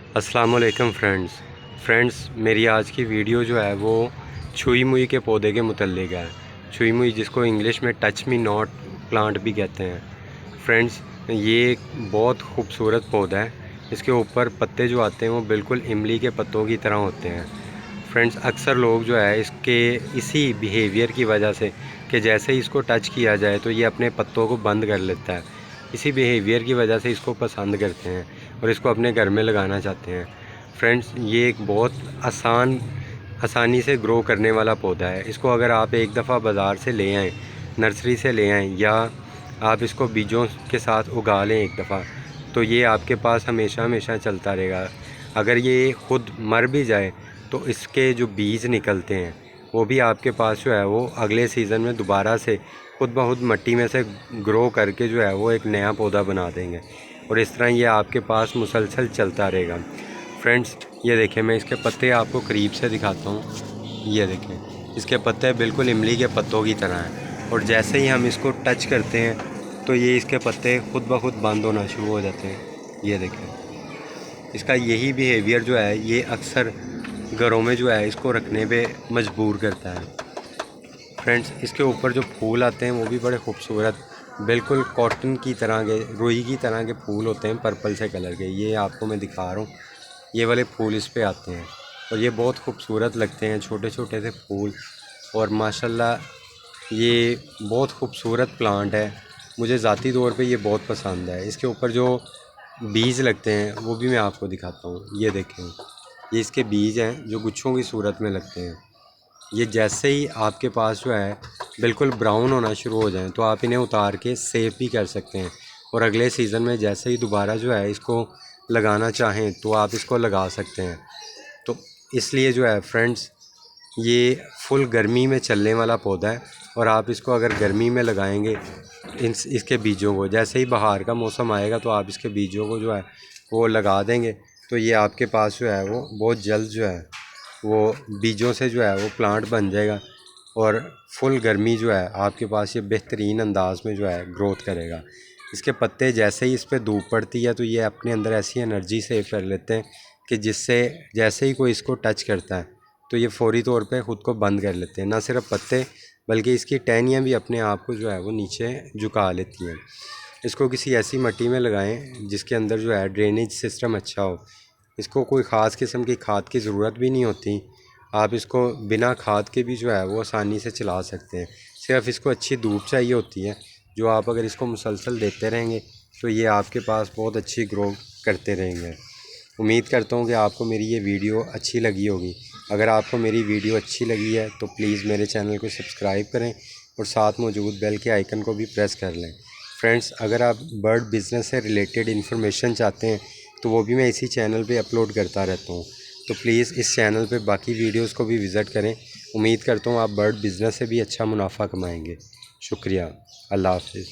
अस्सलामुअलैकुम फ्रेंड्स, मेरी आज की वीडियो जो है वो छुई मुई के पौधे के मुतल्लिक है। छुई मुई जिसको इंग्लिश में टच मी नॉट प्लांट भी कहते हैं। फ्रेंड्स, ये एक बहुत खूबसूरत पौधा है। इसके ऊपर पत्ते जो आते हैं वो बिल्कुल इमली के पत्तों की तरह होते हैं। फ्रेंड्स, अक्सर लोग जो है इसके इसी बिहेवियर की वजह से कि जैसे ही इसको टच किया जाए तो ये अपने पत्तों को बंद कर लेता है, इसी बिहेवियर की वजह से इसको पसंद करते हैं और इसको अपने घर में लगाना चाहते हैं। फ्रेंड्स, ये एक बहुत आसानी से ग्रो करने वाला पौधा है। इसको अगर आप एक दफ़ा बाज़ार से ले आएँ, नर्सरी से ले आएँ, या आप इसको बीजों के साथ उगा लें एक दफ़ा, तो ये आपके पास हमेशा हमेशा चलता रहेगा। अगर ये ख़ुद मर भी जाए तो इसके जो बीज निकलते हैं वो भी आपके पास जो है वो अगले सीज़न में दोबारा से खुद ब खुद मट्टी में से ग्रो करके जो है वो एक नया पौधा बना देंगे, और इस तरह ये आपके पास मुसलसल चलता रहेगा। फ्रेंड्स, ये देखें, मैं इसके पत्ते आपको करीब से दिखाता हूँ। ये देखें, इसके पत्ते बिल्कुल इमली के पत्तों की तरह हैं, और जैसे ही हम इसको टच करते हैं तो ये इसके पत्ते खुद ब खुद बंद होना शुरू हो जाते हैं। ये देखें, इसका यही बिहेवियर जो है ये अक्सर घरों में जो है इसको रखने पे मजबूर करता है। फ्रेंड्स, इसके ऊपर जो फूल आते हैं वो भी बड़े खूबसूरत, बिल्कुल कॉटन की तरह के, रुई की तरह के फूल होते हैं, पर्पल से कलर के। ये आपको मैं दिखा रहा हूँ, ये वाले फूल इस पे आते हैं और ये बहुत खूबसूरत लगते हैं, छोटे छोटे से फूल। और माशाल्लाह ये बहुत खूबसूरत प्लांट है, मुझे ज़ाती तौर पे ये बहुत पसंद है। इसके ऊपर जो बीज लगते हैं वो भी मैं आपको दिखाता हूँ। ये देखें, ये इसके बीज हैं जो गुच्छों की सूरत में लगते हैं। ये जैसे ही आपके पास जो है बिल्कुल ब्राउन होना शुरू हो जाए तो आप इन्हें उतार के सेव भी कर सकते हैं, और अगले सीज़न में जैसे ही दोबारा जो है इसको लगाना चाहें तो आप इसको लगा सकते हैं। तो इसलिए जो है फ्रेंड्स, ये फुल गर्मी में चलने वाला पौधा है, और आप इसको अगर गर्मी में लगाएंगे इसके बीजों को, जैसे ही बाहर का मौसम आएगा तो आप इसके बीजों को जो है वो लगा देंगे, तो ये आपके पास जो है वो बहुत जल्द जो है वो बीजों से जो है वो प्लांट बन जाएगा, और फुल गर्मी जो है आपके पास ये बेहतरीन अंदाज में जो है ग्रोथ करेगा। इसके पत्ते जैसे ही इस पर धूप पड़ती है तो ये अपने अंदर ऐसी एनर्जी सेव कर लेते हैं कि जिससे जैसे ही कोई इसको टच करता है तो ये फौरी तौर पे ख़ुद को बंद कर लेते हैं। ना सिर्फ पत्ते बल्कि इसकी टहनियाँ भी अपने आप को जो है वो नीचे झुका लेती हैं। इसको किसी ऐसी मिट्टी में लगाएं जिसके अंदर जो है ड्रेनेज सिस्टम अच्छा हो। इसको कोई ख़ास किस्म की खाद की ज़रूरत भी नहीं होती, आप इसको बिना खाद के भी जो है वो आसानी से चला सकते हैं। सिर्फ इसको अच्छी धूप चाहिए होती है, जो आप अगर इसको मुसलसल देते रहेंगे तो ये आपके पास बहुत अच्छी ग्रो करते रहेंगे। उम्मीद करता हूँ कि आपको मेरी ये वीडियो अच्छी लगी होगी। अगर आपको मेरी वीडियो अच्छी लगी है तो प्लीज़ मेरे चैनल को सब्सक्राइब करें और साथ मौजूद बेल के आइकन को भी प्रेस कर लें। फ्रेंड्स, अगर आप बर्ड बिज़नेस से रिलेटेड इन्फॉर्मेशन चाहते हैं तो वो भी मैं इसी चैनल पे अपलोड करता रहता हूँ, तो प्लीज़ इस चैनल पे बाकी वीडियोस को भी विज़िट करें। उम्मीद करता हूँ आप बर्ड बिज़नेस से भी अच्छा मुनाफा कमाएंगे। शुक्रिया। अल्लाह हाफ़िज़।